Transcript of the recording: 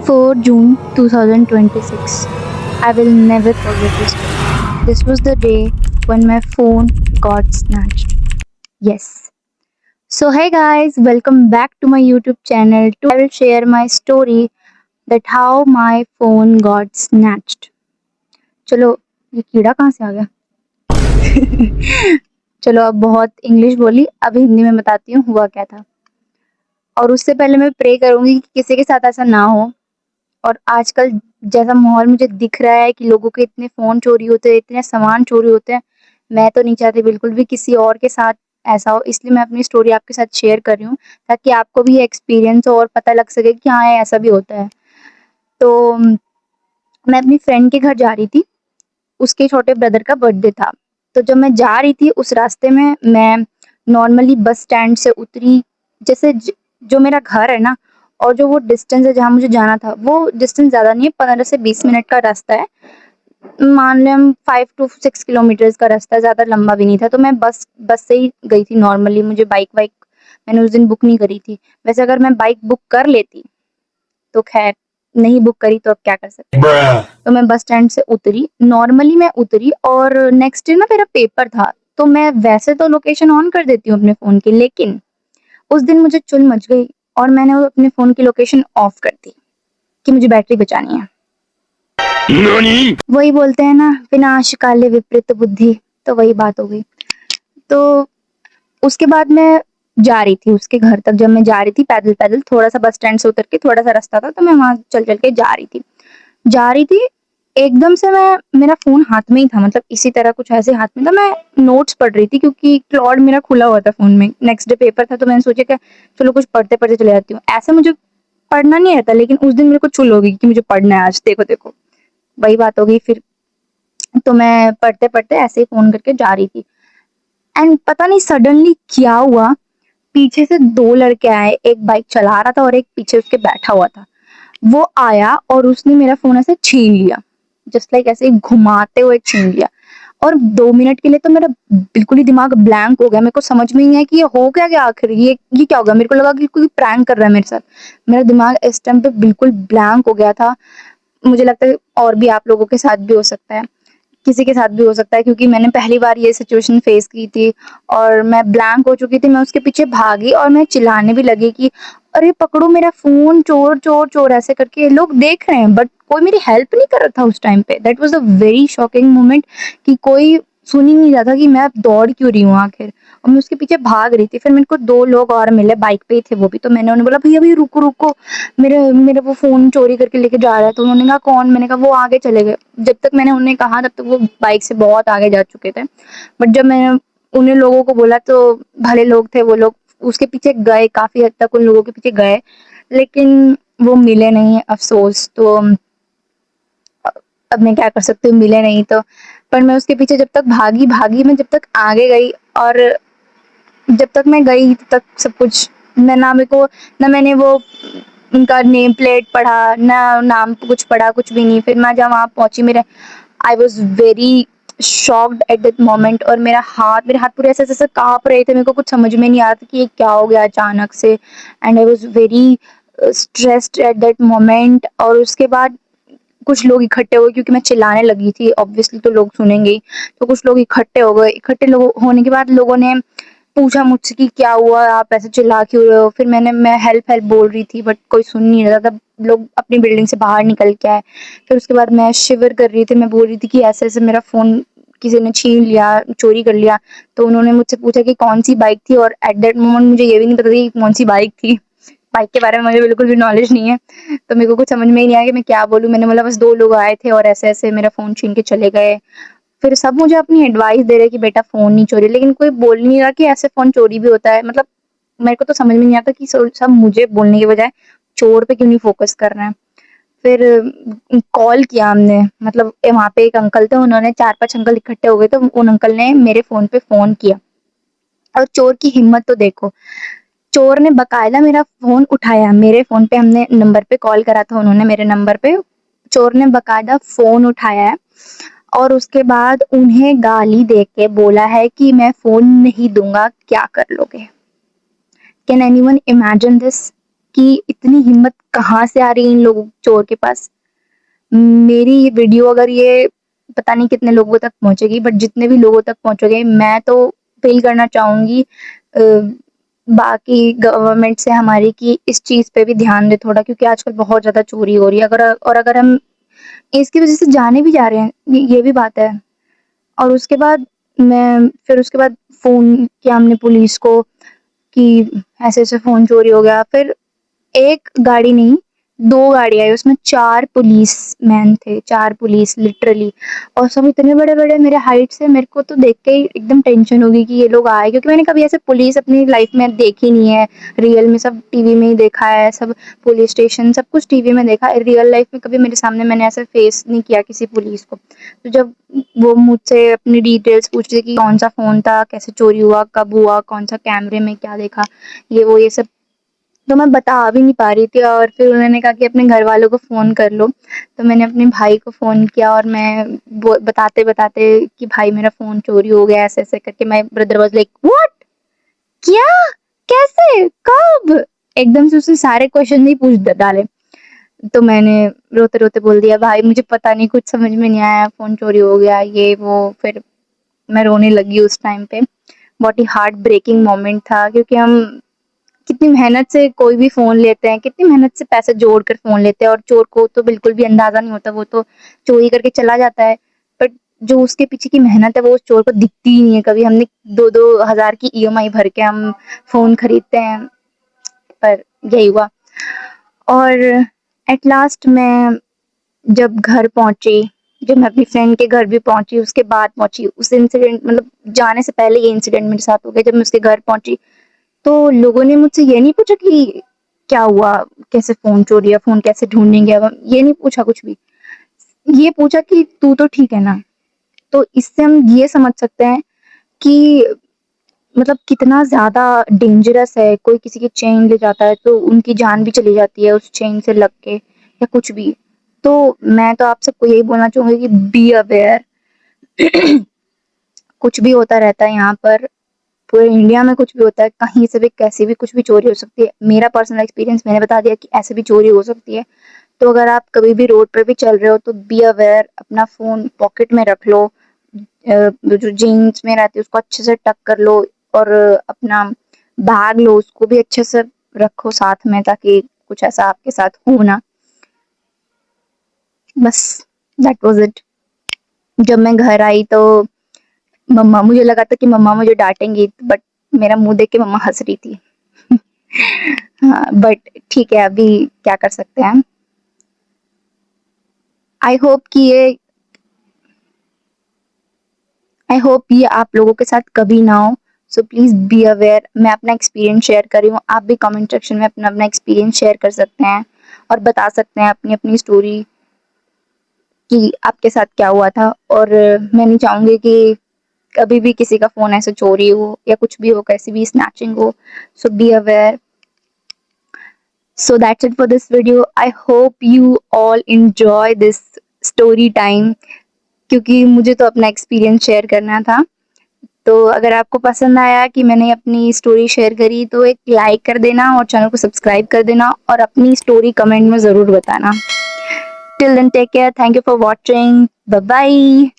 4 June 2026. I will never forget this day. This was the day when my phone got snatched. Yes. So, hey guys, welcome back to my YouTube channel. I will share my story that how my phone got snatched. चलो ये कीड़ा कहाँ से आ गया? चलो अब बहुत English बोली, अब हिंदी में बताती हूँ हुआ क्या था। और उससे पहले मैं प्रे करूंगी कि किसी के साथ ऐसा ना हो। और आजकल जैसा माहौल मुझे दिख रहा है कि लोगों के इतने फ़ोन चोरी होते हैं, इतने सामान चोरी होते हैं, मैं तो नहीं चाहती बिल्कुल भी किसी और के साथ ऐसा हो, इसलिए मैं अपनी स्टोरी आपके साथ शेयर कर रही हूँ, ताकि आपको भी एक्सपीरियंस हो और पता लग सके कि हाँ, ऐसा भी होता है। तो मैं अपनी फ्रेंड के घर जा रही थी, उसके छोटे ब्रदर का बर्थडे था। तो जब मैं जा रही थी उस रास्ते में मैं नॉर्मली बस स्टैंड से उतरी, जैसे जो मेरा घर है ना और जो वो डिस्टेंस है जहाँ मुझे जाना था, वो डिस्टेंस ज़्यादा नहीं है, 15 से 20 मिनट का रास्ता है। मान लें हम 5 टू 6 किलोमीटर्स का रास्ता है, ज़्यादा लंबा भी नहीं था। तो मैं बस बस से ही गई थी नॉर्मली, मुझे बाइक वाइक मैंने उस दिन बुक नहीं करी थी। वैसे अगर मैं बाइक बुक कर लेती तो खैर, नहीं बुक करी तो अब क्या कर सकते हैं। तो मैं बस स्टैंड से उतरी, नॉर्मली मैं उतरी और नेक्स्ट डे ना मेरा पेपर था। तो मैं वैसे तो लोकेशन ऑन कर देती हूँ अपने फ़ोन की, लेकिन उस दिन मुझे चुल मच गई और मैंने वो अपने फ़ोन की लोकेशन ऑफ कर दी कि मुझे बैटरी बचानी है। वही बोलते हैं ना, विनाश काले विपरीत बुद्धि, तो वही बात हो गई। तो उसके बाद मैं जा रही थी उसके घर तक, जब मैं जा रही थी पैदल-पैदल, थोड़ा-सा बस स्टैंड से उतर के थोड़ा-सा रास्ता था, तो मैं वहाँ चल-चल के जा रही थी, एकदम से मेरा फ़ोन हाथ में ही था, मतलब इसी तरह कुछ ऐसे हाथ में था, मैं नोट्स पढ़ रही थी क्योंकि क्लॉड मेरा खुला हुआ था फ़ोन में, नेक्स्ट डे पेपर था, तो मैंने सोचा कि चलो कुछ पढ़ते-पढ़ते चले जाती हूँ। ऐसा मुझे पढ़ना नहीं आता, लेकिन उस दिन मेरे को चुल हो गई कि मुझे पढ़ना है आज, देखो-देखो। वही बात हो गई फिर, तो मैं पढ़ते-पढ़ते ऐसे ही फ़ोन करके जा रही थी एंड पता नहीं सडनली क्या हुआ, पीछे से 2 लड़के आए, एक बाइक चला रहा था और एक पीछे उसके बैठा हुआ था। वो आया और उसने मेरा फ़ोन ऐसे छीन लिया, जस्ट लाइक ऐसे ही घुमाते हुए छीन लिया। और 2 मिनट के लिए तो मेरा बिल्कुल ही दिमाग ब्लैंक हो गया, मेरे को समझ में ही नहीं आया कि ये हो क्या गया आखिर, ये क्या हो गया? मेरे को लगा कि कोई प्रैंक कर रहा है मेरे साथ। मेरा दिमाग इस टाइम पे बिल्कुल ब्लैंक हो गया था। मुझे लगता है और भी आप लोगों के साथ भी हो सकता है। किसी के साथ भी हो सकता है, क्योंकि मैंने पहली बार ये सिचुएशन फेस की थी और मैं ब्लैंक हो चुकी थी। मैं उसके पीछे भागी और मैं चिल्लाने भी लगी कि अरे पकड़ो मेरा फ़ोन, चोर, चोर, चोर, ऐसे करके। लोग देख रहे हैं बट कोई मेरी हेल्प नहीं कर रहा था उस टाइम पे। That was a very shocking moment कि कोई सुन ही नहीं रहा था कि मैं अब दौड़ क्यों रही हूँ आखिर, और मैं उसके पीछे भाग रही थी। फिर मेरे को 2 लोग और मिले, बाइक पे ही थे वो भी, तो मैंने उन्हें बोला, भैया भैया रुको, रुको, मेरे मेरा वो फ़ोन चोरी करके लेके जा रहा है। तो उन्होंने कहा कौन? मैंने कहा वो आगे चले गए। जब तक मैंने उन्हें कहा तब तक वो बाइक से बहुत आगे जा चुके थे। बट जब मैंने उन्हें लोगों को बोला तो भले लोग थे वो लोग, उसके पीछे गए, काफ़ी हद तक उन लोगों के पीछे गए, लेकिन वो मिले नहीं, अफ़सोस। तो अब मैं क्या कर सकती हूँ, मिले नहीं तो। पर मैं उसके पीछे जब तक भागी, भागी, मैं जब तक आगे गई और जब तक मैं गई तब तक सब कुछ, ना मेरे को, ना मैंने वो उनका नेम प्लेट पढ़ा, ना नाम कुछ पढ़ा, कुछ भी नहीं। फिर मैं जब वहाँ पहुँची, मेरे I was very shocked at that moment, और मेरे हाथ पूरे ऐसे-ऐसे काँप रहे थे। मेरे को कुछ समझ में नहीं आ रहा था कि ये क्या हो गया अचानक से, and I was very stressed at that moment. और उसके बाद कुछ लोग इकट्ठे हुए क्योंकि मैं चिल्लाने लगी थी, ऑब्वियसली तो लोग सुनेंगे ही। तो कुछ लोग इकट्ठे हो गए, इकट्ठे लोग होने के बाद लोगों ने पूछा मुझसे कि क्या हुआ, आप ऐसे चिल्ला क्यों रहे हो? फिर मैं हेल्प हेल्प बोल रही थी बट कोई सुन नहीं रहा था। तब लोग अपनी बिल्डिंग से बाहर निकल के आए। फिर उसके बाद मैं शिवर कर रही थी, मैं बोल रही थी कि ऐसे-ऐसे मेरा फ़ोन किसी ने छीन लिया, चोरी कर लिया। तो उन्होंने मुझसे पूछा कि कौन-सी बाइक थी, और एट दैट मोमेंट मुझे ये भी नहीं पता था कि कौन-सी बाइक थी। बाइक के बारे में मुझे बिल्कुल भी नॉलेज नहीं है। तो मेरे को कुछ समझ में ही नहीं आया कि मैं क्या बोलूँ। मैंने बोला बस 2 लोग आए थे और ऐसे-ऐसे मेरा फ़ोन छीन के चले गए। फिर सब मुझे अपनी एडवाइस दे रहे हैं कि बेटा फ़ोन नहीं चोरी, लेकिन कोई बोल नहीं रहा कि ऐसे फ़ोन चोरी भी होता है। मतलब मेरे को तो समझ में नहीं आता कि सब मुझे बोलने के बजाय चोर पे क्यों नहीं फ़ोकस कर रहे हैं। फिर कॉल किया हमने, मतलब वहाँ पे एक अंकल थे, उन्होंने 4-5 अंकल इकट्ठे हो गए, तो उन अंकल ने मेरे फ़ोन पे फ़ोन किया। और चोर की हिम्मत तो देखो, चोर ने बाकायदा मेरा फ़ोन उठाया। मेरे फ़ोन पे हमने नंबर पे कॉल करा था, उन्होंने मेरे नंबर पे, चोर ने बाकायदा फ़ोन उठाया है और उसके बाद उन्हें गाली देके बोला है कि मैं फ़ोन नहीं दूँगा, क्या कर लोगे? Can anyone imagine this? कि इतनी हिम्मत कहाँ से आ रही है इन लोगों चोर के पास। मेरी ये वीडियो अगर ये पता नहीं कितने लोगों तक पहुँचेगी, बट जितने भी लोगों तक पहुँचेगी, मैं तो अपील करना चाहूँगी बाकी गवर्नमेंट से हमारी कि इस चीज़ पे भी ध्यान दें थोड़ा, क्योंकि आजकल बहुत ज़्यादा चोरी हो रही है। अगर हम इसकी वज़ह से जाने भी जा रहे हैं, ये भी बात है। और उसके बाद फ़ोन किया हमने पुलिस को कि ऐसे-ऐसे फ़ोन चोरी हो गया। फिर एक गाड़ी नहीं, 2 गाड़ी आई, उसमें 4 पुलिसमैन थे, 4 पुलिस लिटरली, और सब इतने बड़े-बड़े मेरे हाइट से। मेरे को तो देख के ही एकदम टेंशन हो गई कि ये लोग आए, क्योंकि मैंने कभी ऐसे पुलिस अपनी लाइफ़ में देखी नहीं है, रियल में सब टीवी में ही देखा है, सब पुलिस स्टेशन सब कुछ टीवी में देखा है, रियल लाइफ़ में कभी मेरे सामने मैंने ऐसे फेस नहीं किया किसी पुलिस को। तो जब वो मुझसे अपनी डिटेल्स पूछ रही कि कौन-सा फ़ोन था, कैसे चोरी हुआ, कब हुआ, कौन-सा कैमरे में क्या देखा, ये सब, तो मैं बता भी नहीं पा रही थी। और फिर उन्होंने कहा कि अपने घर वालों को फ़ोन कर लो, तो मैंने अपने भाई को फ़ोन किया, और मैं वो बताते-बताते कि भाई मेरा फ़ोन चोरी हो गया, ऐसे-ऐसे करके my brother was like what? क्या? कैसे? कब? एकदम से उसने सारे क्वेश्चन ही पूछ ड डाले। तो मैंने रोते-रोते बोल दिया, भाई मुझे पता नहीं, कुछ समझ में नहीं आया, फ़ोन चोरी हो गया, ये वो। फिर मैं रोने लगी उस टाइम पे। बहुत ही हार्ट ब्रेकिंग मोमेंट था, क्योंकि हम कितनी मेहनत से कोई भी फ़ोन लेते हैं, कितनी मेहनत से पैसे जोड़कर फ़ोन लेते हैं, और चोर को तो बिल्कुल भी अंदाज़ा नहीं होता, वो तो चोरी करके चला जाता है। बट जो उसके पीछे की मेहनत है, वो उस चोर को दिखती ही नहीं है कभी। हमने 2-2 हज़ार की ईएमआई भर के हम फ़ोन खरीदते हैं, पर यही हुआ। और एट लास्ट मैं जब घर पहुँची, जब मैं अपनी फ्रेंड के घर भी पहुँची, उसके बाद पहुँची, उस इंसिडेंट मतलब जाने से पहले ये इंसिडेंट मेरे साथ हो गया। जब मैं उसके घर पहुँची, तो लोगों ने मुझसे ये नहीं पूछा कि क्या हुआ, कैसे फ़ोन चोरी हुआ, फ़ोन कैसे ढूँढेंगे अब हम, ये नहीं पूछा कुछ भी। ये पूछा कि तू तो ठीक है ना? तो इससे हम ये समझ सकते हैं कि मतलब कितना ज़्यादा डेंजरस है। कोई किसी की चेन ले जाता है तो उनकी जान भी चली जाती है उस चेन से लग के, या कुछ भी। तो मैं तो आप सबको यही बोलना चाहूँगी कि बी अवेयर। कुछ भी होता रहता है यहाँ पर, पूरे इंडिया में कुछ भी होता है, कहीं से भी कैसे भी कुछ भी चोरी हो सकती है। मेरा पर्सनल एक्सपीरियंस मैंने बता दिया कि ऐसे भी चोरी हो सकती है। तो अगर आप कभी भी रोड पर भी चल रहे हो तो बी अवेयर, अपना फ़ोन पॉकेट में रख लो, जो जीन्स में रहती है उसको अच्छे से टक कर लो, और अपना बैग लो, उसको भी अच्छे से रखो साथ में, ताकि कुछ ऐसा आपके साथ हो ना। बस दैट वाज़ इट। जब मैं घर आई तो मम्मा, मुझे लगा था कि मम्मा मुझे डाँटेंगी, बट मेरा मुँह देख के मम्मा हँस रही थी। हाँ, बट ठीक है, अभी क्या कर सकते हैं। आई होप कि ये आई होप ये आप लोगों के साथ कभी ना हो। So please be aware. मैं अपना एक्सपीरियंस शेयर कर रही हूँ, आप भी कमेंट सेक्शन में अपना-अपना एक्सपीरियंस शेयर कर सकते हैं, और बता सकते हैं अपनी-अपनी स्टोरी कि आपके साथ क्या हुआ था। और मैं नहीं चाहूँगी कि कभी भी किसी का फ़ोन ऐसे चोरी हो या कुछ भी हो, कैसी भी स्नैचिंग हो। So be aware. So that's it for this video. I hope you all enjoy this story time, क्योंकि मुझे तो अपना एक्सपीरियंस शेयर करना था। तो अगर आपको पसंद आया कि मैंने अपनी स्टोरी शेयर करी, तो एक लाइक कर देना और चैनल को सब्सक्राइब कर देना, और अपनी स्टोरी कमेंट में ज़रूर बताना। Till then, take care. Thank you for watching. Bye bye.